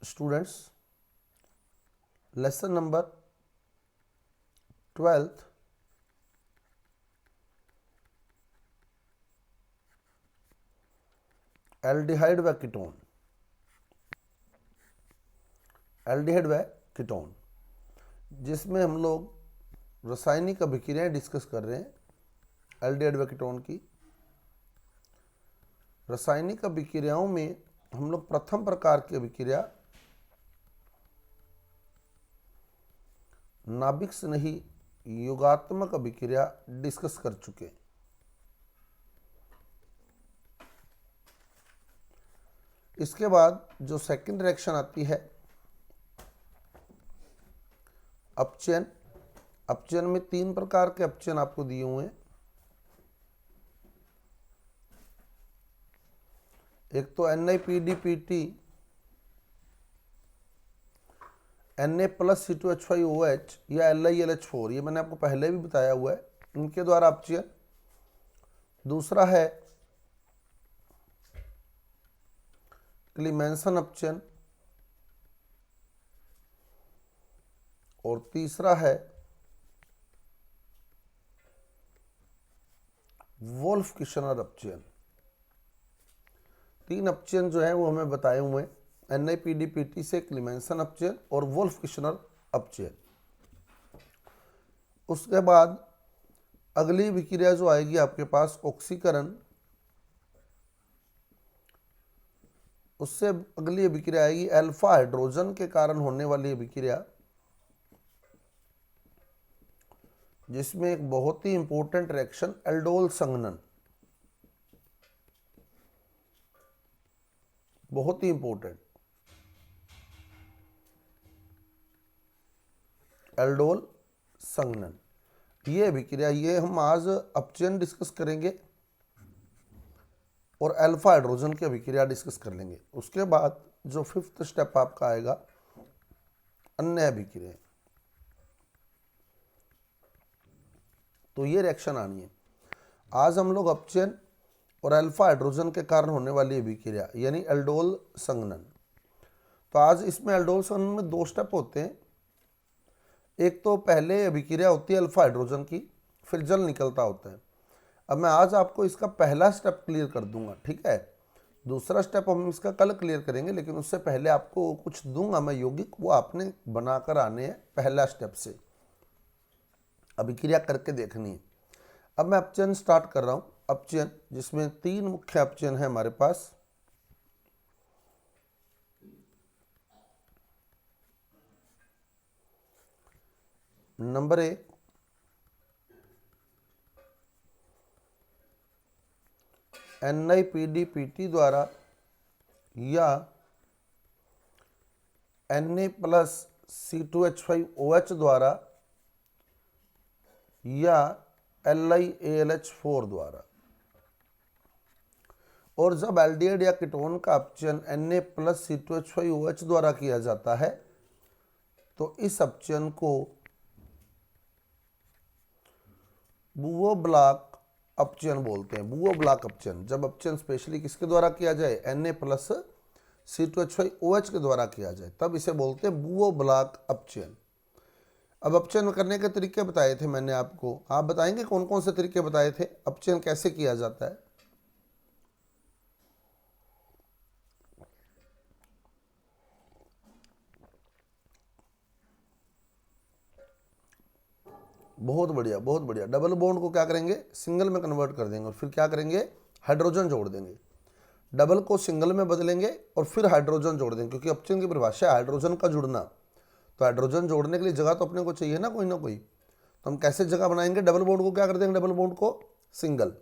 Students, lesson number 12th aldehyde व ketone. Aldehyde व ketone जिसमें हम लोग रासायनिक अभिक्रियाएं डिस्कस कर रहे हैं। एल्डिहाइड व कीटोन की रासायनिक अभिक्रियाओं में हम लोग प्रथम प्रकार की अभिक्रिया नाभिक स्नेही युगात्मक अभिक्रिया डिस्कस कर चुके हैं। इसके बाद जो सेकंड रिएक्शन आती है अपचयन। अपचयन में 3 प्रकार के अपचयन आपको दिए हुए हैं। एक तो NiPDPT Na+C2H5OH या LiLH4, ये मैंने आपको पहले भी बताया हुआ है, इनके द्वारा अपचयन। दूसरा है क्लीमेंसन अपचयन और तीसरा है वोल्फ किशनर अपचयन। 3 अपचयन जो है वो हमें बताए हुए हैं, NiPDPT से क्लीमेंसन अपचयन और वोल्फ किशनर अपचयन। उसके बाद अगली विक्रिया जो आएगी आपके पास ऑक्सीकरण। उससे अगली अभिक्रिया आएगी अल्फा हाइड्रोजन के कारण होने वाली अभिक्रिया, जिसमें एक बहुत ही इंपॉर्टेंट रिएक्शन एल्डोल संघनन, बहुत ही इंपॉर्टेंट एल्डोल संघनन। ये अभिक्रिया, ये हम आज अपचयन डिस्कस करेंगे और अल्फा हाइड्रोजन की अभिक्रिया डिस्कस कर लेंगे। उसके बाद जो 5th स्टेप आपका आएगा अन्य अभिक्रिया। तो ये रिएक्शन आनी है। आज हम लोग अपचयन और अल्फा हाइड्रोजन के कारण होने वाली अभिक्रिया यानी एल्डोल संघनन। तो आज इसमें एल्डोल संघनन में 2 स्टेप होते हैं। एक तो पहले अभिक्रिया होती है अल्फा हाइड्रोजन की, फिर जल निकलता होता है। अब मैं आज आपको इसका पहला स्टेप क्लियर कर दूंगा, ठीक है। दूसरा स्टेप हम इसका कल क्लियर करेंगे, लेकिन उससे पहले आपको कुछ दूंगा मैं यौगिक, वो आपने बनाकर आने हैं पहला स्टेप से, अभिक्रिया करके देखनी है। अब मैं अपचयन स्टार्ट कर रहा हूं। अपचयन जिसमें 3 मुख्य अपचयन है हमारे पास। नंबर 1 NiPDPT द्वारा या Na+C2H5OH द्वारा या LiAlH4 द्वारा। और जब एल्डिहाइड या कीटोन का अपचयन Na+C2H5OH द्वारा किया जाता है तो इस अपचयन को बुओ ब्लॉक अपचयन बोलते हैं। बुओ ब्लॉक अपचयन, जब अपचयन स्पेशली किसके द्वारा किया जाए, Na+C2H5OH के द्वारा किया जाए, तब इसे बोलते हैं बुओ ब्लॉक अपचयन। अब अपचयन करने के तरीके बताए थे मैंने आपको, आप बताएंगे कौन कौन से तरीके बताए थे, अपचयन कैसे किया जाता है। बहुत बढ़िया, बहुत बढ़िया। डबल बॉन्ड को क्या करेंगे, सिंगल में कन्वर्ट कर देंगे और फिर क्या करेंगे, हाइड्रोजन जोड़ देंगे। डबल को सिंगल में बदलेंगे और फिर हाइड्रोजन जोड़ देंगे, क्योंकि अपचयन की परिभाषा है हाइड्रोजन का जुड़ना। तो हाइड्रोजन जोड़ने के लिए जगह तो अपने को चाहिए ना कोई। तो हम कैसे जगह बनाएंगे, डबल बॉन्ड को क्या कर देंगे, डबल बॉन्ड को सिंगल,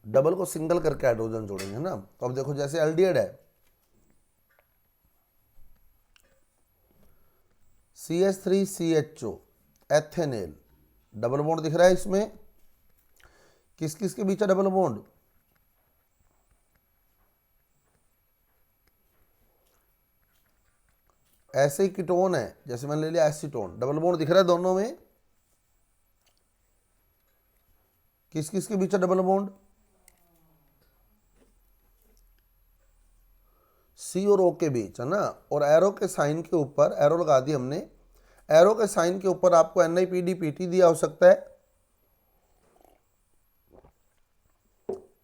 डबल को सिंगल करके हाइड्रोजन जोड़ेंगे ना। तो अब देखो जैसे एल्डिहाइड है CH3CHO एथेनेल, डबल बॉन्ड दिख रहा है इसमें, किस किस के बीच है डबल बॉन्ड, ऐसे ही कीटोन है, जैसे मैंने ले लिया एसीटोन, डबल बॉन्ड दिख रहा है दोनों में, किस किस के बीच है डबल बॉन्ड, सी और ओ के बीच, है ना, और एरो के साइन के ऊपर एरो लगा दी हमने, एरो के साइन के ऊपर आपको NiPdPt दिया हो सकता है,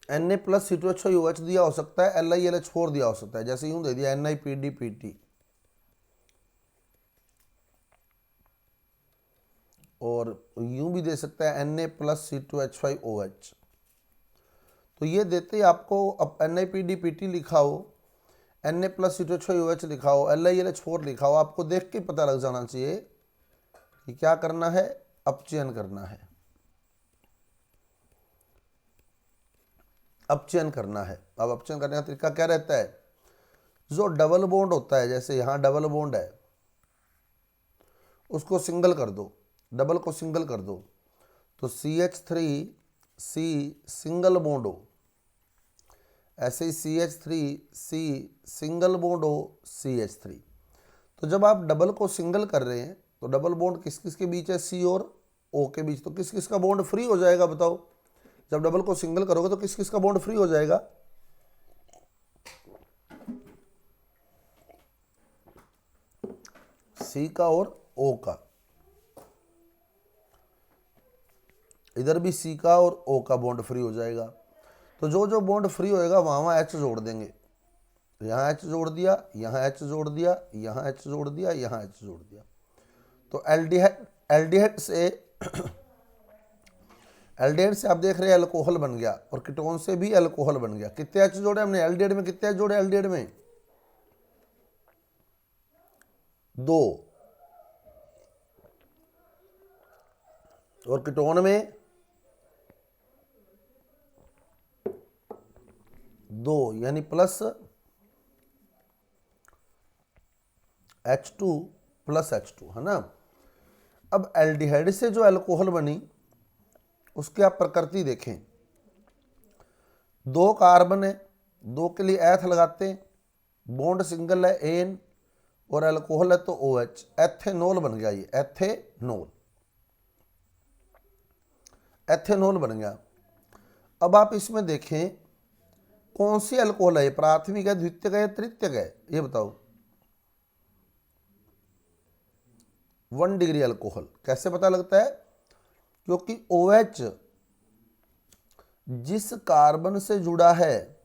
Na प्लस C2H5OH दिया हो सकता है, LiLH4 दिया हो सकता है, जैसे यूं दे दिया NiPdPt, और यूं भी दे सकता है Na प्लस C2H5OH। तो ये देते ही आपको अब NiPdPt लिखा हो, Na प्लस C2H5OH लिखा हो, LiLH4 लिखा हो, आपको देख के पता लग जाना चाहिए कि क्या करना है, अपचयन करना है, अपचयन करना है। अब अपचयन करने का तरीका क्या रहता है, जो डबल बॉन्ड होता है, जैसे यहाँ डबल बॉन्ड है, उसको सिंगल कर दो, डबल को सिंगल कर दो, तो CH3C सिंगल बॉन्ड हो, ऐसे ही CH3C सिंगल बॉन्ड हो CH3। तो जब आप डबल को सिंगल कर रहे हैं तो डबल बॉन्ड किस किस के बीच है, C और O के बीच, तो किस किस का बॉन्ड फ्री हो जाएगा बताओ, जब डबल को सिंगल करोगे तो किस किस का बॉन्ड फ्री हो जाएगा, C का और O का, इधर भी C का और O का बॉन्ड फ्री हो जाएगा। तो जो जो बॉन्ड फ्री होएगा वहाँ वहाँ H जोड़ देंगे, यहाँ H जोड़ दिया, यहाँ H जोड़ दिया, यहाँ H जोड़ दिया, यहाँ H जोड़ दिया। तो एल्डिहाइड से आप देख रहे हैं अल्कोहल बन गया, और कीटोन से भी अल्कोहल बन गया। कितने H जोड़े हमने एल्डिहाइड में, कितने H जोड़े एल्डिहाइड में, 2, और कीटोन में 2, यानी प्लस H2 प्लस H2, है ना। अब एल्डिहाइड से जो अल्कोहल बनी उसकी आप प्रकृति देखें, 2 कार्बन है, 2 के लिए एथ लगाते हैं, बॉन्ड सिंगल है एन, और अल्कोहल है तो OH, एथेनॉल बन गया, ये एथेनॉल, एथेनॉल बन गया। अब आप इसमें देखें कौन सी अल्कोहल है, प्राथमिक है, द्वितीयक है, तृतीयक है, ये बताओ। 1 डिग्री अल्कोहल कैसे पता लगता है, क्योंकि OH जिस कार्बन से जुड़ा है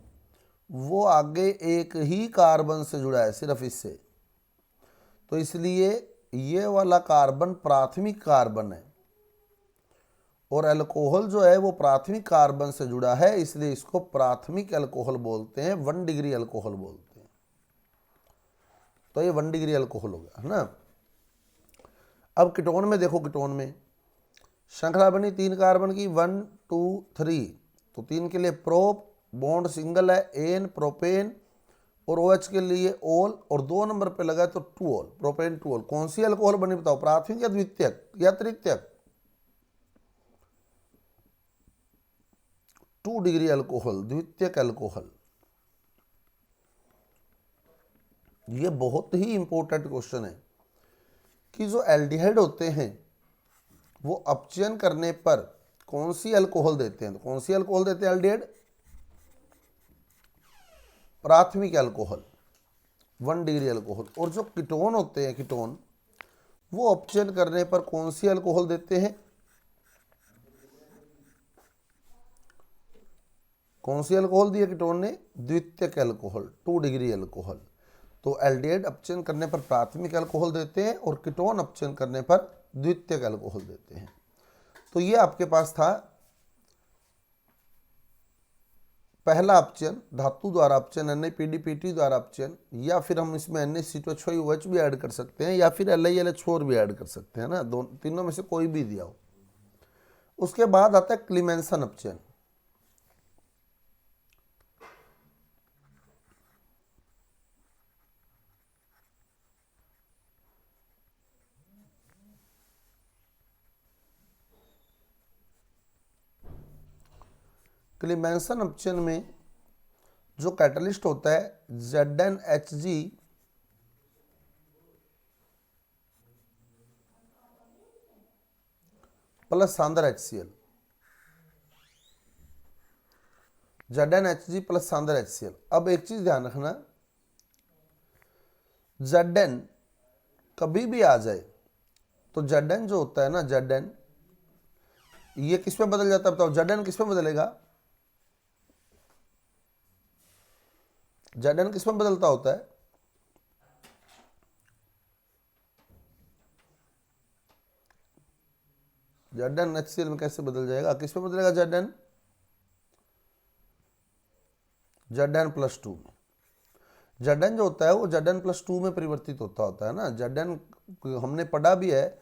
वो आगे एक ही कार्बन से जुड़ा है, सिर्फ इससे, तो इसलिए ये वाला कार्बन प्राथमिक कार्बन है, और अल्कोहल जो है वो प्राथमिक कार्बन से जुड़ा है, इसलिए इसको प्राथमिक अल्कोहल बोलते हैं, 1 डिग्री अल्कोहल बोलते हैं। तो ये 1 डिग्री अल्कोहल हो गया, है ना। अब कीटोन में देखो, कीटोन में श्रृंखला बनी 3 कार्बन की, 1 2 3, तो 3 के लिए प्रोप, बॉन्ड सिंगल है एन, प्रोपेन, और OH के लिए ओल, और 2 नंबर पे लगा तो 2 ओल, प्रोपेन 2 ओल। कौन सी अल्कोहल बनी बताओ, प्राथमिक या द्वितीयक या तृतीयक, 2 डिग्री अल्कोहल, द्वितीयक अल्कोहल। ये बहुत ही इंपॉर्टेंट क्वेश्चन है कि जो एल्डिहाइड होते हैं वो अपचयन करने पर कौन सी अल्कोहल देते हैं, तो कौन सी अल्कोहल देते हैं एल्डिहाइड, प्राथमिक अल्कोहल, 1 डिग्री अल्कोहल। और जो कीटोन होते हैं, कीटोन, वो अपचयन करने पर कौन सी अल्कोहल देते हैं, कौन सी अल्कोहल दी है कीटोन ने, द्वितीयक अल्कोहल, 2 डिग्री अल्कोहल। तो एल्डिहाइड अपचयन करने पर प्राथमिक अल्कोहल देते हैं, और कीटोन अपचयन करने पर द्वितीयक अल्कोहल देते हैं। तो ये आपके पास था पहला अपचयन, धातु द्वारा अपचयन, NiPdPt द्वारा अपचयन, या फिर हम इसमें NaC2H5OH भी ऐड कर सकते हैं, या फिर LiLH4 भी ऐड कर सकते हैं ना, तीनों में से कोई भी दिया हो। उसके बाद आता है क्लीमेंसन अपचयन। क्लीमेंसन अपचयन में जो कैटलिस्ट होता है ZnHg प्लस सांद्र HCl, ZnHg प्लस सांद्र HCl। अब एक चीज ध्यान रखना, Zn कभी भी आ जाए तो Zn जो होता है ना, Zn ये किस में बदल जाता है बताओ? Zn किस में बदलेगा? Zn किस में बदलता होता है? Zn HCl में कैसे बदल जाएगा? किस में बदलेगा Zn? Zn प्लस 2 में। Zn जो होता है वो Zn प्लस 2 में परिवर्तित होता है ना। Zn हमने पढ़ा भी है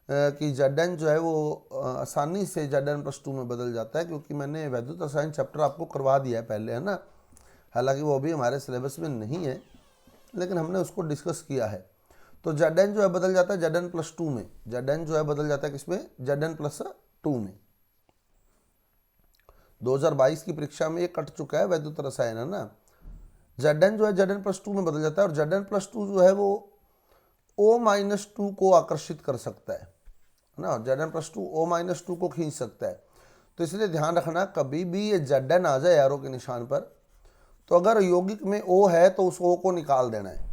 कि Zn जो है वो आसानी से Zn प्लस 2 में बदल जाता है, क्योंकि मैंने वैद्युत रसायन चैप्टर आपको करवा दिया है पहले, है ना। हालांकि वो अभी हमारे सिलेबस में नहीं है, लेकिन हमने उसको डिस्कस किया है। तो Zn जो है बदल जाता है Zn प्लस 2 में। Zn जो है बदल जाता है किसमें? Zn प्लस 2 में। 2022 की परीक्षा में ये कट चुका है वैद्युत रसायन, है ना। Zn जो है Zn प्लस 2 में बदल जाता है, और Zn प्लस 2 जो है वो O-2 को आकर्षित कर सकता है ना। Zn प्लस 2 O-2 को खींच सकता है। तो इसलिए ध्यान रखना, कभी भी ये Zn आ जाए एरो के निशान पर, तो अगर यौगिक में O है तो उस O को निकाल देना है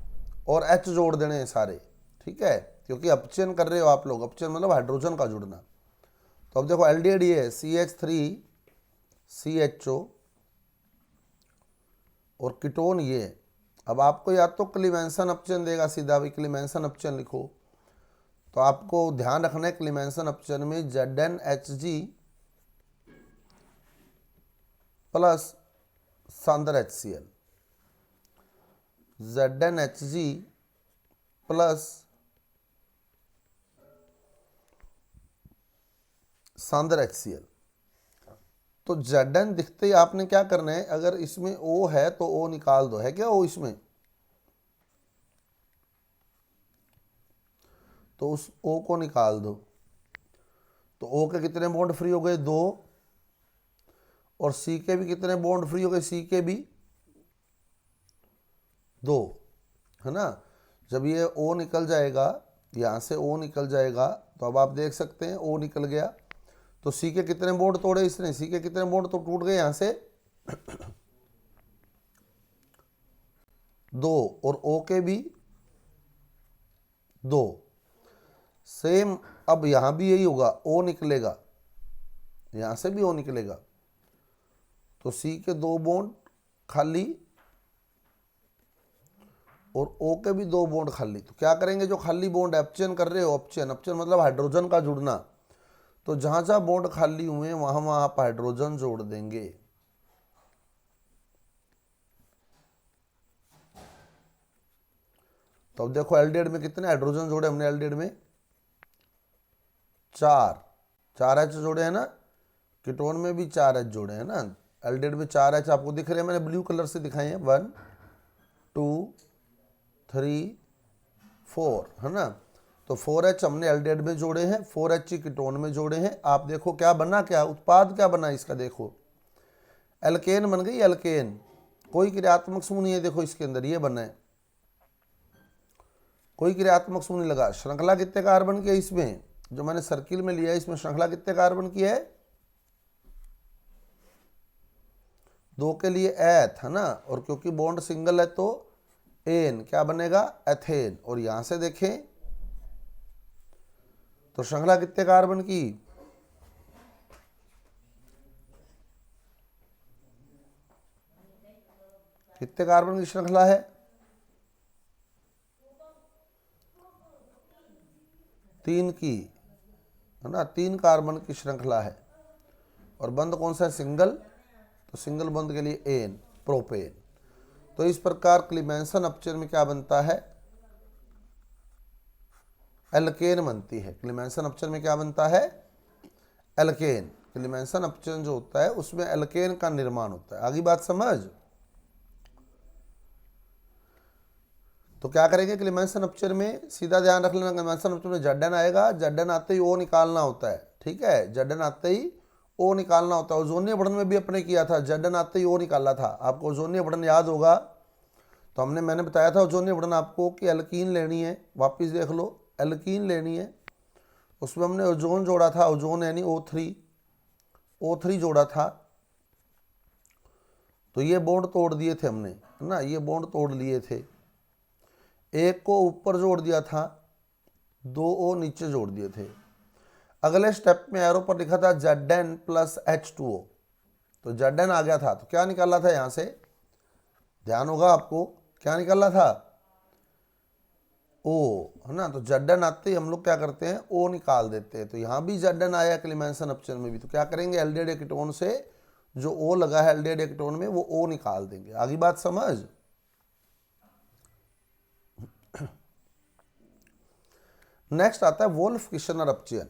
और H जोड़ देने हैं सारे, ठीक है, क्योंकि अपचयन कर रहे हो आप लोग। अपचयन मतलब हाइड्रोजन का जुड़ना। तो अब देखो एल्डिहाइड ये है CH3CHO और कीटोन ये है। अब आपको या तो क्लीमेंसन अपचयन देगा सीधा, भी क्लीमेंसन अपचयन लिखो। तो आपको ध्यान रखना है क्लीमेंसन अपचयन में ZnHg प्लस सांद्र HCl, ZnHg प्लस सांद्र HCl। तो Zn दिखते ही आपने क्या करना है, अगर इसमें O है तो O निकाल दो। है क्या O इसमें? तो उस O को निकाल दो। तो O के कितने बॉन्ड फ्री हो गए? 2। और C के भी कितने बॉन्ड फ्री हो गए? C के भी 2, है ना। जब ये O निकल जाएगा, यहाँ से O निकल जाएगा, तो अब आप देख सकते हैं O निकल गया। तो C के कितने बॉन्ड तोड़े इसने? C के कितने बॉन्ड तो टूट गए यहाँ से 2, और O के भी 2। सेम अब यहाँ भी यही होगा, O निकलेगा, यहाँ से भी O निकलेगा। तो C के 2 बॉन्ड खाली और O के भी 2 बॉन्ड खाली। तो क्या करेंगे, जो खाली बॉन्ड अपचयन कर रहे हो, अपचयन मतलब हाइड्रोजन का जुड़ना, तो जहां जहां बॉन्ड खाली हुए हैं वहां वहां आप हाइड्रोजन जोड़ देंगे। तो अब देखो एल्डिहाइड में कितने हाइड्रोजन जोड़े हमने? एल्डिहाइड में 4 H जोड़े हैं ना। कीटोन में भी 4 H जोड़े हैं ना। एल्डिहाइड में 4 H आपको दिख रहे हैं, मैंने ब्लू कलर से दिखाए हैं। 1 2 3 4, है ना। तो 4H हमने एल्डिहाइड में जोड़े हैं, 4H कीटोन में जोड़े हैं। आप देखो क्या बना, क्या उत्पाद क्या बना इसका? देखो एल्केन बन गई, एल्केन। कोई क्रियात्मक समूह नहीं है, देखो इसके अंदर ये बना है, कोई क्रियात्मक समूह नहीं लगा। श्रृंखला कितने कार्बन की है इसमें? जो मैंने सर्किल में लिया है इसमें श्रृंखला कितने कार्बन की है? 2 के लिए एथ, है ना। और क्योंकि बॉन्ड सिंगल है तो एन क्या बनेगा? एथेन। और यहां से देखें तो श्रृंखला कितने कार्बन की? कितने कार्बन की श्रृंखला है? 3 की, है ना। 3 कार्बन की श्रृंखला है। और बंध कौन सा है? सिंगल। तो सिंगल बंध के लिए एन, प्रोपेन। तो इस प्रकार क्लीमेंसन अपचयन में क्या बनता है? एल्केन बनती है। क्लीमेंसन अपचयन में क्या बनता है? एल्केन। क्लीमेंसन अपचयन जो होता है उसमें एल्केन का निर्माण होता है। आगे बात समझ? तो क्या करेंगे क्लीमेंसन अपचयन में? सीधा ध्यान रख लेना, क्लीमेंसन अपचयन में Zn आएगा, Zn आते ही O निकालना होता है, ठीक है। Zn आते ही O निकालना होता है। ओजोनीय बढ़न में भी अपने किया था, Zn आते ही O निकाला था। आपको ओजोनीय बढ़न याद होगा, तो मैंने बताया था ओजोनीय बढ़न आपको कि एल्कीन लेनी है। वापिस देख लो, एल्कीन लेनी है, उसमें हमने ओजोन जोड़ा था, ओजोन यानी O3 जोड़ा था। तो ये बॉन्ड तोड़ दिए थे हमने, है ना, ये बॉन्ड तोड़ लिए थे। एक को ऊपर जोड़ दिया था, 2O नीचे जोड़ दिए थे। अगले स्टेप में एरो पर लिखा था Zn प्लस H2O, तो Zn आ गया था, तो क्या निकाला था यहां से, ध्यान होगा आपको, क्या निकाला था, O, है ना। तो Zn आते ही हम लोग क्या करते हैं, O निकाल देते हैं। तो यहां भी Zn आया क्लेमेंसन अपचन में भी, तो क्या करेंगे, एल्डिहाइड कीटोन से जो O लगा है एल्डिहाइड कीटोन में, वो O निकाल देंगे। आगे बात समझ। नेक्स्ट आता है वोल्फ किशनर अपचयन।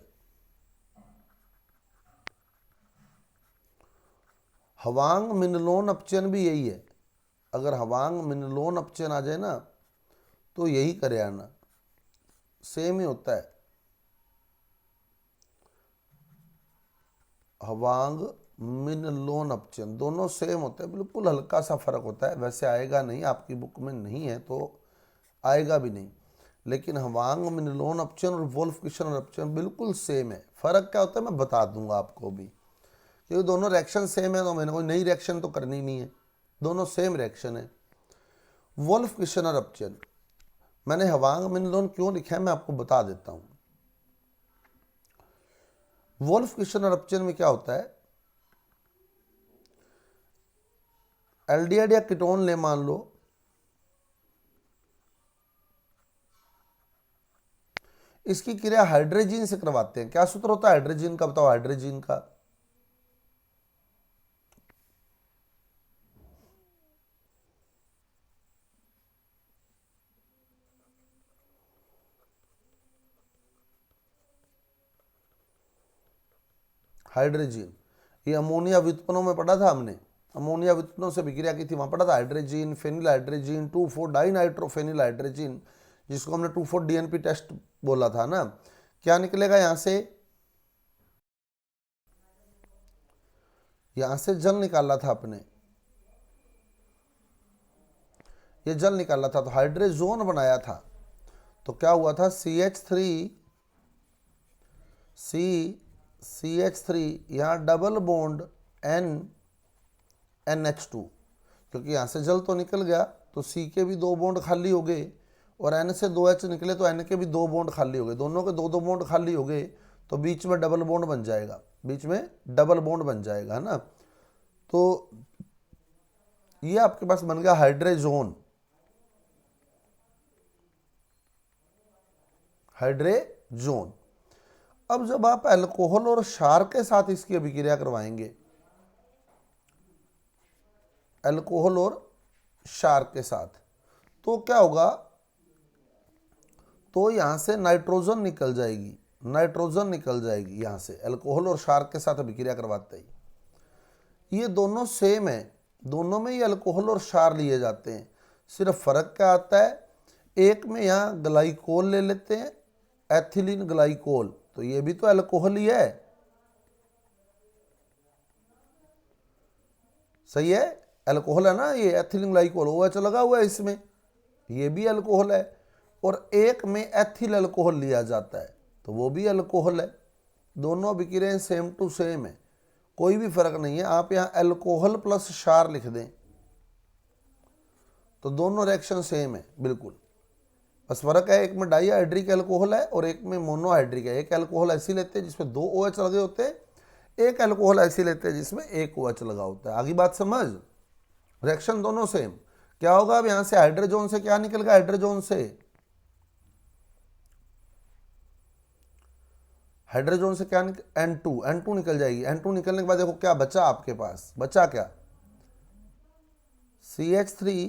हवांग मिनलोन अपचयन भी यही है। अगर हवांग मिनलोन अपचयन आ जाए ना, तो यही करे आना, सेम ही होता है। हवांग मिनलोन अपचयन दोनों सेम होते हैं, बिल्कुल हल्का सा फर्क होता है। वैसे आएगा नहीं, आपकी बुक में नहीं है तो आएगा भी नहीं, लेकिन हवांग मिनलोन अपचयन और वोल्फ किशनर अपचयन बिल्कुल सेम है। फर्क क्या होता है मैं बता दूंगा आपको भी, क्योंकि दोनों रिएक्शन सेम है, तो मैंने कोई नई रिएक्शन तो करनी नहीं है, दोनों सेम रिएक्शन है। वोल्फ किशनर अपचयन, मैंने हवांग मिनलोन क्यों लिखा है मैं आपको बता देता हूं। वोल्फ किशनर अपचयन में क्या होता है, एल्डिहाइड या कीटोन ले मान लो, इसकी क्रिया हाइड्रोजन से करवाते हैं। क्या सूत्र होता है हाइड्रोजन का, बताओ हाइड्रोजन का, हाइड्रोजन, ये अमोनिया व्युत्पन्नों में पढ़ा था हमने, अमोनिया व्युत्पन्नों से विक्रिया की थी, वहां पढ़ा था hydrogen, phenyl hydrogen, 2,4 dinitrophenyl hydrogen, जिसको हमने 2,4 डीएनपी टेस्ट बोला था ना। क्या निकलेगा यहां से, यहां से जल निकाला था अपने, ये जल निकाला था, तो हाइड्रोजोन बनाया था। तो क्या हुआ था, CH3 यहाँ डबल बॉन्ड NH2, क्योंकि यहाँ से जल तो निकल गया, तो C के भी 2 बॉन्ड खाली हो गए, और N से 2H निकले तो N के भी 2 बॉन्ड खाली हो गए, दोनों के 2-2 बॉन्ड खाली हो गए, तो बीच में डबल बॉन्ड बन जाएगा, बीच में डबल बॉन्ड बन जाएगा, है ना। तो ये आपके पास बन गया हाइड्रोजोन, हाइड्रोजोन। अब जब आप अल्कोहल और क्षार के साथ इसकी अभिक्रिया करवाएंगे, अल्कोहल और क्षार के साथ, तो क्या होगा, तो यहां से नाइट्रोजन निकल जाएगी, नाइट्रोजन निकल जाएगी यहां से, अल्कोहल और क्षार के साथ अभिक्रिया करवाते ही। ये दोनों सेम है, दोनों में ये अल्कोहल और क्षार लिए जाते हैं, सिर्फ फर्क क्या आता है, एक में यहाँ ग्लाइकोल ले लेते हैं, एथिलीन ग्लाइकोल, तो ये भी तो अल्कोहल ही है, सही है, अल्कोहल है ना, ये एथिलीन ग्लाइकोल OH लगा हुआ है इसमें, ये भी अल्कोहल है। और एक में एथिल अल्कोहल लिया जाता है, तो वो भी अल्कोहल है, दोनों अभिक्रियाएं सेम टू सेम है, कोई भी फर्क नहीं है। आप यहाँ अल्कोहल प्लस क्षार लिख दें तो दोनों रिएक्शन सेम है बिल्कुल, बस फर्क है, एक में डाईहाइड्रिक अल्कोहल है और एक में मोनोहाइड्रिक है। एक अल्कोहल ऐसी लेते हैं जिसमें 2 OH लगे होते हैं, एक अल्कोहल ऐसी लेते हैं जिसमें 1 OH लगा होता है। आगे बात समझ, रिएक्शन दोनों सेम। क्या होगा, अब यहां से हाइड्रोजन से क्या निकल गया, हाइड्रोजन से, हाइड्रोजन से क्या N2 निकल जाएगी। N2 निकलने के बाद देखो क्या बचा आपके पास, बचा क्या, CH3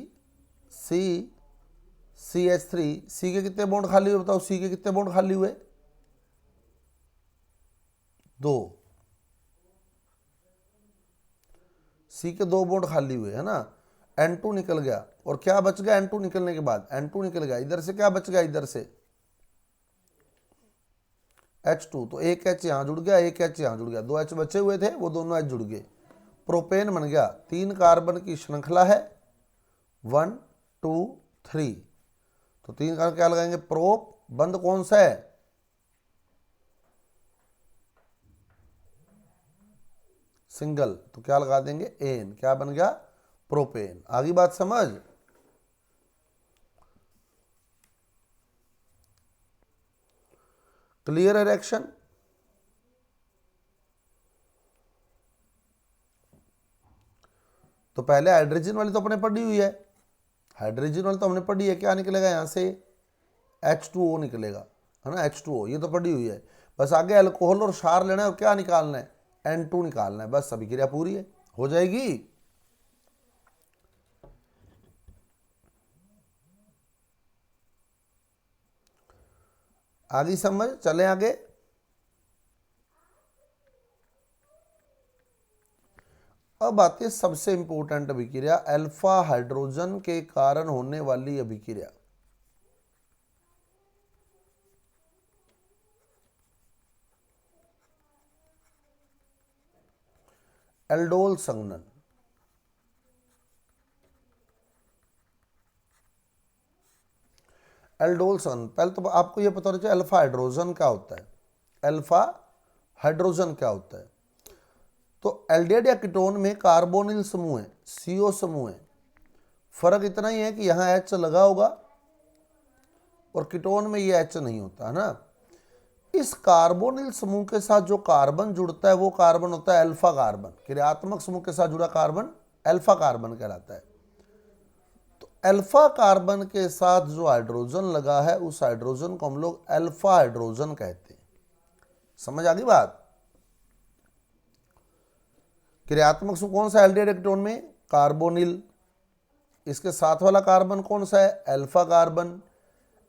C के कितने बॉन्ड खाली हुए बताओ, C के कितने बॉन्ड खाली हुए, 2, C के 2 बॉन्ड खाली हुए, है ना। N2 निकल गया, और क्या बच गया N2 निकलने के बाद, N2 निकल गया, इधर से क्या बच गया, इधर से H2, तो एक H यहाँ जुड़ गया, एक H यहाँ जुड़ गया, 2 H बचे हुए थे, वो दोनों H जुड़ गए, प्रोपेन बन गया। 3 कार्बन की श्रृंखला है, 1 2 3, तो 3 कार्बन क्या लगाएंगे, प्रोप, बंद कौन सा है, सिंगल, तो क्या लगा देंगे एन, क्या बन गया, प्रोपेन। आगे बात समझ। क्लियर है रिएक्शन? तो पहले हाइड्रोजन वाली तो अपने पढ़ी हुई है, हाइड्रोजन वाली तो हमने पढ़ी है, क्या निकलेगा यहाँ से H2O निकलेगा, है ना, H2O, ये तो पढ़ी हुई है। बस आगे अल्कोहल और क्षार लेना है और क्या निकालना है, N2 निकालना है, बस अभिक्रिया पूरी है, हो जाएगी। आगे समझ, चले आगे। अब आती है सबसे इंपॉर्टेंट अभिक्रिया, अल्फा हाइड्रोजन के कारण होने वाली अभिक्रिया। एल्डोल संघनन। एल्डोल संघनन, पहले तो आपको यह पता होना चाहिए अल्फा हाइड्रोजन क्या होता है, अल्फा हाइड्रोजन क्या होता है। तो एल्डिहाइड या कीटोन में कार्बोनिल समूह है, CO समूह है, फर्क इतना ही है कि यहाँ H लगा होगा और कीटोन में ये H नहीं होता, है ना। इस कार्बोनिल समूह के साथ जो कार्बन जुड़ता है वो कार्बन होता है अल्फा कार्बन, क्रियात्मक समूह के साथ जुड़ा कार्बन अल्फा कार्बन कहलाता है। तो अल्फा कार्बन के साथ जो हाइड्रोजन लगा है उस हाइड्रोजन को हम लोग अल्फा हाइड्रोजन कहते हैं। समझ आ गई बात? क्रियात्मक समूह कौन सा एल्डिहाइड कीटोन में, कार्बोनिल। इसके साथ वाला कार्बन कौन सा है, अल्फा कार्बन।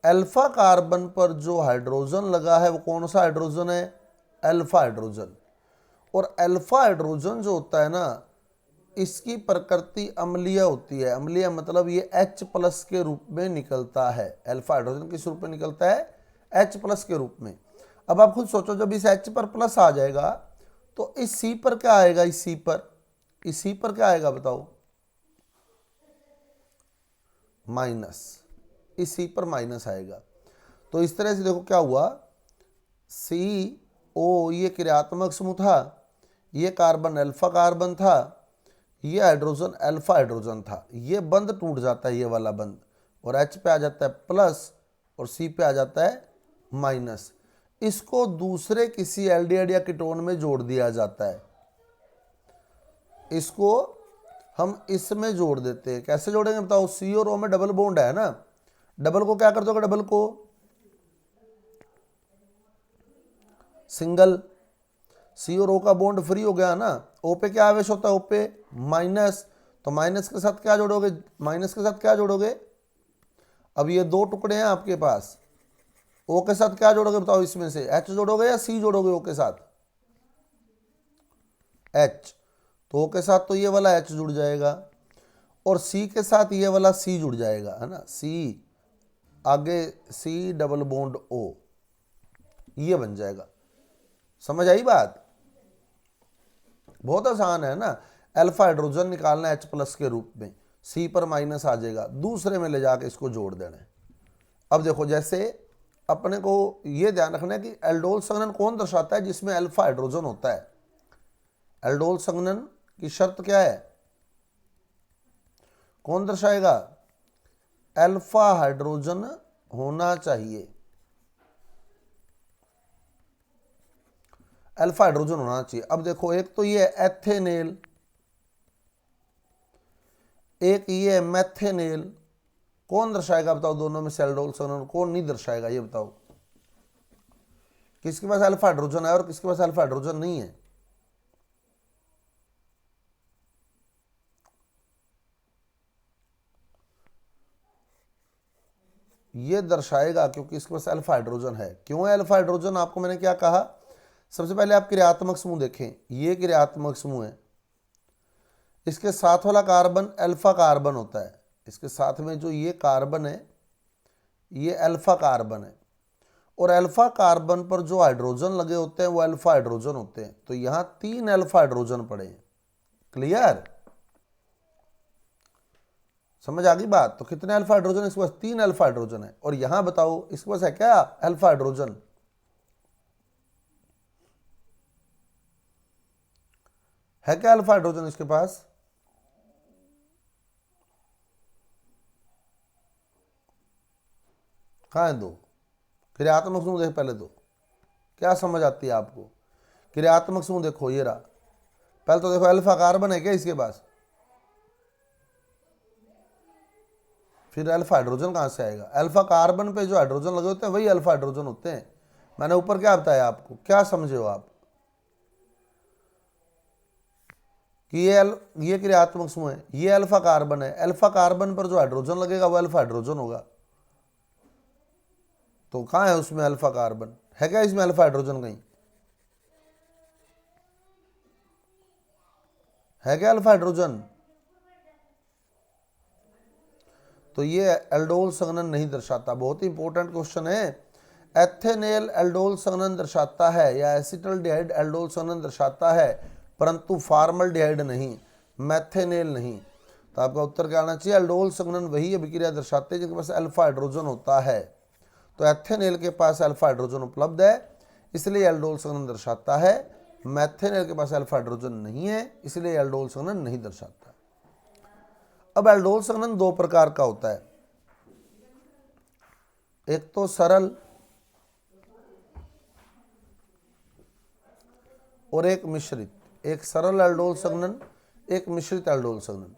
अल्फा कार्बन पर जो हाइड्रोजन लगा है वो कौन सा हाइड्रोजन है, अल्फा हाइड्रोजन। और अल्फा हाइड्रोजन जो होता है ना, इसकी प्रकृति अम्लीय होती है। अम्लीय मतलब ये H+ के रूप में निकलता है। अल्फा हाइड्रोजन किस रूप में निकलता है, H+ के रूप में। अब आप खुद सोचो, जब इस H पर प्लस आ जाएगा तो इस C पर क्या आएगा, इस C पर क्या आएगा बताओ, माइनस, इस C पर माइनस आएगा। तो इस तरह से देखो क्या हुआ, CO ये क्रियात्मक समूह था, ये कार्बन अल्फा कार्बन था, ये हाइड्रोजन अल्फा हाइड्रोजन था। ये बंद टूट जाता है, ये वाला बंद, और H पे आ जाता है प्लस और C पे आ जाता है माइनस। इसको दूसरे किसी एल्डिहाइड या कीटोन में जोड़ दिया जाता है। इसको हम इसमें जोड़ देते हैं। कैसे जोड़ेंगे बताओ, C और O में डबल बॉन्ड है ना, डबल को क्या कर दोगे, डबल को सिंगल। C और O का बॉन्ड फ्री हो गया ना, O पे क्या आवेश होता है, O पे माइनस, तो माइनस के साथ क्या जोड़ोगे, माइनस के साथ क्या जोड़ोगे। अब ये दो टुकड़े हैं आपके पास, O के साथ क्या जोड़ोगे बताओ, इसमें से H जोड़ोगे या C जोड़ोगे, O के साथ H। तो O के साथ तो ये वाला H जुड़ जाएगा और C के साथ ये वाला C जुड़ जाएगा, है ना, C आगे C डबल बॉन्ड O, ये बन जाएगा। समझ आई बात? बहुत आसान है ना। अल्फा हाइड्रोजन निकालना H+ के रूप में, C पर माइनस आ जाएगा, दूसरे में ले जाके इसको जोड़ देना है। अब देखो, जैसे अपने को ये ध्यान रखना है कि एल्डोल संघनन कौन दर्शाता है, जिसमें अल्फा हाइड्रोजन होता है। एल्डोल संघनन की शर्त क्या है, कौन दर्शाएगा, अल्फा हाइड्रोजन होना चाहिए, अल्फा हाइड्रोजन होना चाहिए। अब देखो, एक तो ये एथेनेल, एक ये मैथेनेल, कौन दर्शाएगा बताओ, दोनों में से एल्डोल संघनन कौन नहीं दर्शाएगा, ये बताओ। किसके पास अल्फा हाइड्रोजन है और किसके पास अल्फा हाइड्रोजन नहीं है। ये दर्शाएगा क्योंकि इसके पास अल्फा हाइड्रोजन है। क्यों है अल्फा हाइड्रोजन, आपको मैंने क्या कहा, सबसे पहले आप क्रियात्मक समूह देखें, ये क्रियात्मक समूह है, इसके साथ वाला कार्बन अल्फा कार्बन होता है, इसके साथ में जो ये कार्बन है ये अल्फा कार्बन है, और अल्फा कार्बन पर जो हाइड्रोजन लगे होते हैं वो अल्फा हाइड्रोजन होते हैं। तो यहां 3 अल्फा हाइड्रोजन पड़े हैं। क्लियर, समझ आ गई बात? तो कितने अल्फा हाइड्रोजन, इसके पास 3 अल्फा हाइड्रोजन है। और यहां बताओ इसके पास है क्या अल्फा हाइड्रोजन, है क्या अल्फा हाइड्रोजन इसके पास, कहाँ है दो, क्रियात्मक समूह देख पहले दो, क्या समझ आती है आपको? क्रियात्मक समूह देखो ये रहा, पहले तो देखो अल्फा कार्बन है क्या इसके पास, फिर अल्फा हाइड्रोजन कहाँ से आएगा? अल्फा कार्बन पे जो हाइड्रोजन लगे होते हैं वही अल्फा हाइड्रोजन होते हैं। मैंने ऊपर क्या बताया आपको, क्या समझे हो आप कि ये क्रियात्मक समूह है, ये अल्फा कार्बन है, अल्फा कार्बन पर जो हाइड्रोजन लगेगा वो अल्फा हाइड्रोजन होगा। तो कहाँ है उसमें अल्फा कार्बन? है क्या इसमें अल्फा हाइड्रोजन कहीं? है क्या अल्फा हाइड्रोजन? तो ये एल्डोल संघनन नहीं दर्शाता। बहुत ही इंपॉर्टेंट क्वेश्चन है। एथेनेल एल्डोल संघनन दर्शाता है या एसिटल्डिहाइड एल्डोल संघनन दर्शाता है, परंतु फॉर्मल्डिहाइड नहीं, मैथेनेल नहीं। तो आपका उत्तर क्या आना चाहिए? एल्डोल संघनन वही अभिक्रिया दर्शाते हैं जिनके पास अल्फा हाइड्रोजन होता है। तो एथेनेल के पास अल्फा हाइड्रोजन उपलब्ध है, इसलिए एल्डोल संघनन दर्शाता है। मैथेनेल के पास अल्फा हाइड्रोजन नहीं है, इसलिए एल्डोल संघनन नहीं दर्शाता। अब एल्डोल संघनन दो प्रकार का होता है, एक तो सरल और एक मिश्रित। एक सरल एल्डोल संघनन, एक मिश्रित एल्डोल संघनन।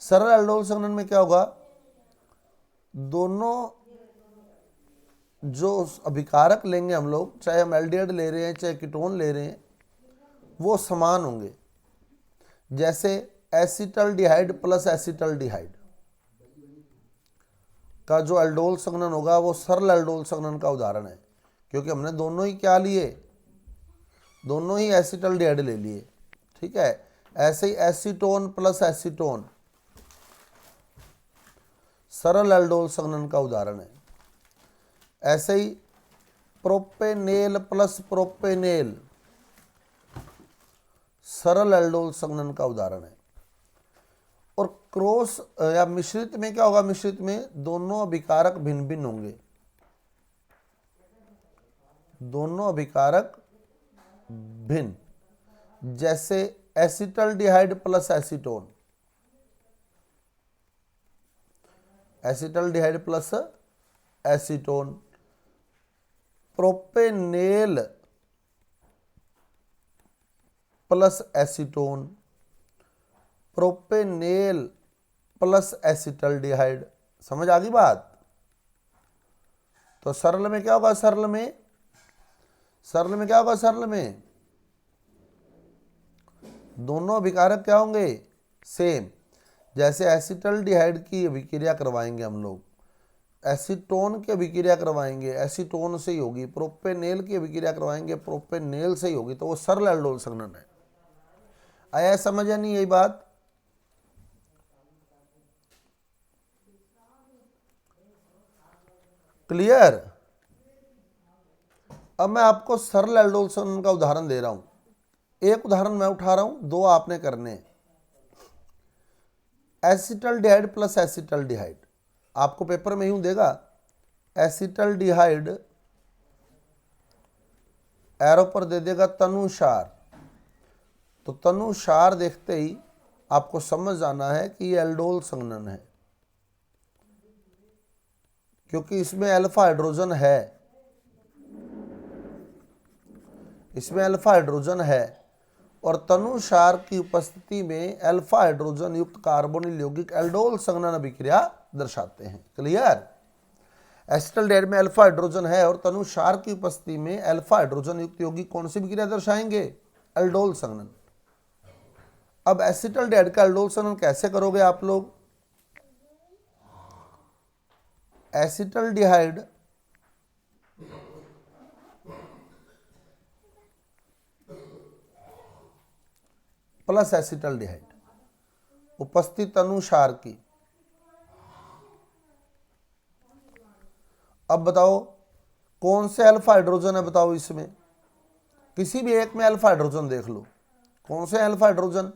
सरल एल्डोल संघनन में क्या होगा, दोनों जो अभिकारक लेंगे हम लोग, चाहे हम एल्डिहाइड ले रहे हैं चाहे कीटोन ले रहे हैं, वो समान होंगे। जैसे एसिटल्डिहाइड प्लस एसिटल्डिहाइड का जो एल्डोल संघनन होगा वो सरल एल्डोल संघनन का उदाहरण है, क्योंकि हमने दोनों ही क्या लिए, दोनों ही एसिटल्डिहाइड ले लिए। ठीक है, ऐसे ही एसीटोन प्लस एसीटोन सरल एल्डोल संघनन का उदाहरण है। ऐसे ही प्रोपेनेल प्लस प्रोपेनेल सरल एल्डोल संघनन का उदाहरण है। और क्रॉस या मिश्रित में क्या होगा, मिश्रित में दोनों अभिकारक भिन्न भिन्न होंगे, दोनों अभिकारक भिन्न। जैसे acetaldehyde plus acetone, acetaldehyde plus acetone, propanal plus acetone, propanal plus acetaldehyde. समझ आ गई बात? तो सरल में क्या होगा, सरल में क्या होगा, सरल में दोनों अभिकारक क्या होंगे, सेम। जैसे एसिटल्डिहाइड की अभिक्रिया करवाएंगे हम लोग, एसीटोन की अभिक्रिया करवाएंगे, एसीटोन से ही होगी। प्रोपेनेल की अभिक्रिया करवाएंगे, प्रोपेनेल से ही होगी। तो वो सरल एल्डोल संघनन है। आया समझ या नहीं यही बात? क्लियर? अब मैं आपको सरल एल्डोल संघनन का उदाहरण दे रहा हूं। एक उदाहरण मैं उठा रहा हूं, दो आपने करने। एसिटल्डिहाइड प्लस एसिटल्डिहाइड, आपको पेपर में यूं देगा एसिटल्डिहाइड, एरो पर दे देगा तनुसार। तो तनुसार देखते ही आपको समझ जाना है कि ये एल्डोल संघनन है, क्योंकि इसमें अल्फा हाइड्रोजन है, इसमें अल्फा हाइड्रोजन है। और तनुसार की उपस्थिति में अल्फा हाइड्रोजन युक्त कार्बोनिल यौगिक एल्डोल संघनन अभिक्रिया दर्शाते हैं। क्लियर? एसिटल्डिहाइड में अल्फा हाइड्रोजन है और तनुसार की उपस्थिति में अल्फा हाइड्रोजन युक्त यौगिक कौन सी अभिक्रिया दर्शाएंगे, एल्डोल संघनन। अब एसिटल्डिहाइड का एल्डोल संघनन कैसे करोगे आप लोग? एसिटल्डिहाइड प्लस एसिटल्डिहाइड उपस्थित तनुसार की। अब बताओ कौन से अल्फा हाइड्रोजन है, बताओ इसमें किसी भी एक में अल्फा हाइड्रोजन देख लो, कौन से अल्फा हाइड्रोजन,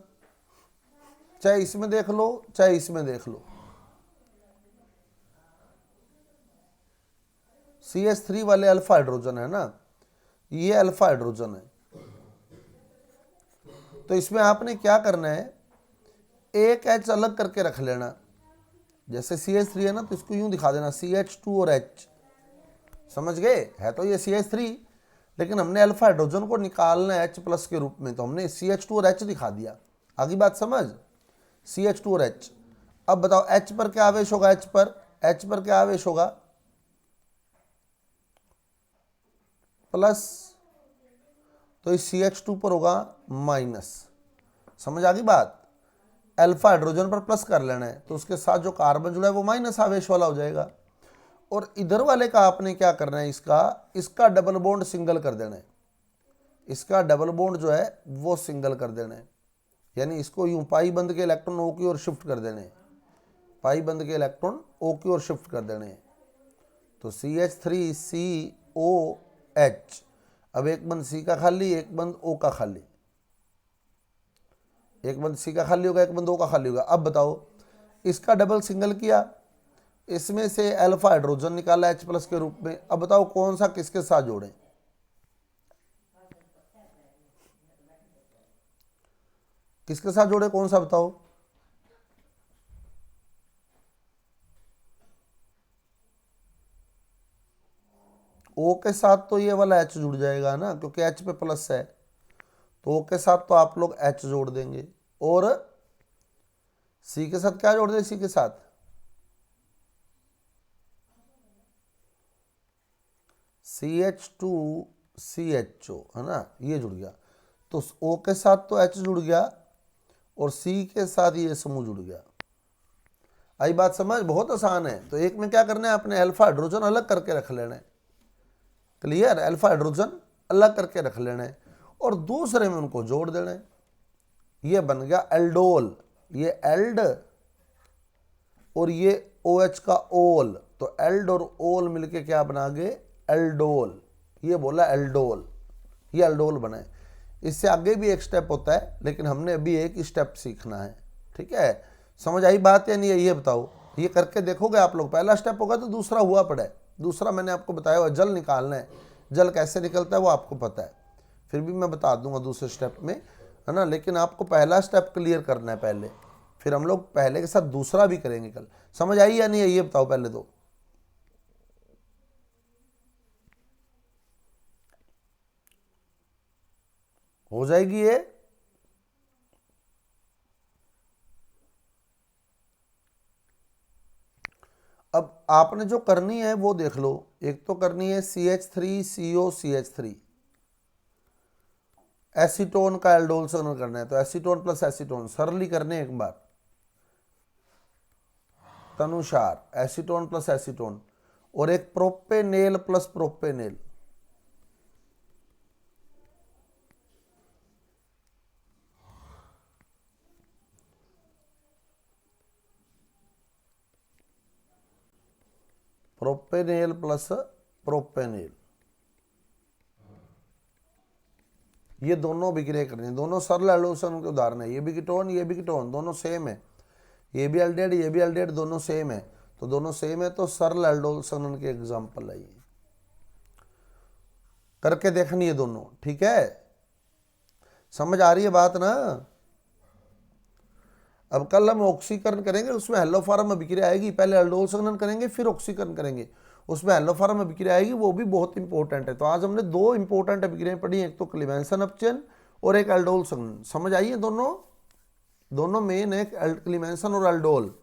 चाहे इसमें देख लो चाहे इसमें देख लो। CH3 वाले अल्फा हाइड्रोजन है ना, ये अल्फा हाइड्रोजन है। तो इसमें आपने क्या करना है, एक H अलग करके रख लेना। जैसे CH3 है ना, तो इसको यूं दिखा देना CH2 और H। समझ गए? है तो ये CH3, लेकिन हमने अल्फा हाइड्रोजन को निकालना है H प्लस के रूप में, तो हमने CH2 और H दिखा दिया। आगे बात समझ, CH2 और H। अब बताओ H पर क्या आवेश होगा, H पर क्या आवेश होगा, प्लस, तो इस CH2 पर होगा माइनस। समझ आ गई बात, अल्फा हाइड्रोजन पर प्लस कर लेना है तो उसके साथ जो कार्बन जुड़ा है वो माइनस आवेश वाला हो जाएगा। और इधर वाले का आपने क्या करना है, इसका डबल बॉन्ड सिंगल कर देना है, इसका डबल बॉन्ड जो है वो सिंगल कर देना है, यानी इसको यूं पाई बंद के इलेक्ट्रॉन O की ओर शिफ्ट कर देने, पाई बंद के इलेक्ट्रॉन O की ओर शिफ्ट कर देने। तो CH3COH, अब एक बंद C का खाली, एक बंद O का खाली, एक बंद C का खाली होगा, एक बंद O का खाली होगा। अब बताओ इसका डबल सिंगल किया, इसमें से अल्फा हाइड्रोजन निकाला H प्लस के रूप में। अब बताओ कौन सा किसके साथ जोड़ें, किसके साथ जोड़े, कौन सा बताओ, O के साथ तो ये वाला H जुड़ जाएगा ना, क्योंकि H पे प्लस है, तो O के साथ तो आप लोग H जोड़ देंगे। और C के साथ क्या जोड़ दें, C के साथ CH2CHO है ना, ये जुड़ गया। तो O के साथ तो H जुड़ गया और C के साथ ये समूह जुड़ गया। आई बात समझ, बहुत आसान है। तो एक में क्या करना है, अपने अल्फा हाइड्रोजन अलग करके रख लेना है, क्लियर, अल्फा हाइड्रोजन अलग करके रख लेना है और दूसरे में उनको जोड़ देना है। ये बन गया एल्डोल, ये एल्ड और ये OH का ओल, तो एल्ड और ओल मिलके क्या बना गए, एल्डोल। ये बोला एल्डोल, ये एल्डोल बना है। इससे आगे भी एक स्टेप होता है, लेकिन हमने अभी एक स्टेप सीखना है, ठीक है। समझ आई बात या नहीं है, ये बताओ, ये करके देखोगे आप लोग। पहला स्टेप होगा तो दूसरा हुआ पड़ा है, दूसरा मैंने आपको बताया हुआ जल निकालना है, जल कैसे निकलता है वो आपको पता है, फिर भी मैं बता दूंगा दूसरे स्टेप में, है ना। लेकिन आपको पहला स्टेप क्लियर करना है पहले, फिर हम लोग पहले के साथ दूसरा भी करेंगे कल। समझ आई या नहीं है, ये बताओ पहले तो। हो जाएगी ये। अब आपने जो करनी है वो देख लो। एक तो करनी है CH3COCH3, एसीटोन का एल्डोल संघनन करना है, तो एसीटोन प्लस एसीटोन सरली करने एक बार, तनुसार एसीटोन प्लस एसीटोन, और एक प्रोपेनेल प्लस प्रोपेनेल, प्रोपेनेल प्लस प्रोपेनेल, ये दोनों विक्रिया करनी है। दोनों सरल एल्डोल के उदाहरण है, ये भी कीटोन दोनों सेम है, ये भी एल्डिहाइड दोनों सेम है, तो दोनों सेम है तो सरल एल्डोल संघनन के एग्जांपल है, ये करके देखनी है दोनों, ठीक है। समझ आ रही है बात ना। अब कल हम ऑक्सीकरण करेंगे, उसमें हेलोफॉर्म अभिक्रिया आएगी, पहले एल्डोल संघनन करेंगे फिर ऑक्सीकरण करेंगे, उसमें हेलोफॉर्म अभिक्रिया आएगी, वो भी बहुत इंपॉर्टेंट है। तो आज हमने दो इंपॉर्टेंट अभिक्रियाएं पढ़ी, एक तो क्लीमेंसन अपचयन और एक एल्डोल संघनन। समझ आई है दोनों, दोनों मेन है, क्लीमेंसन और एल्डोल।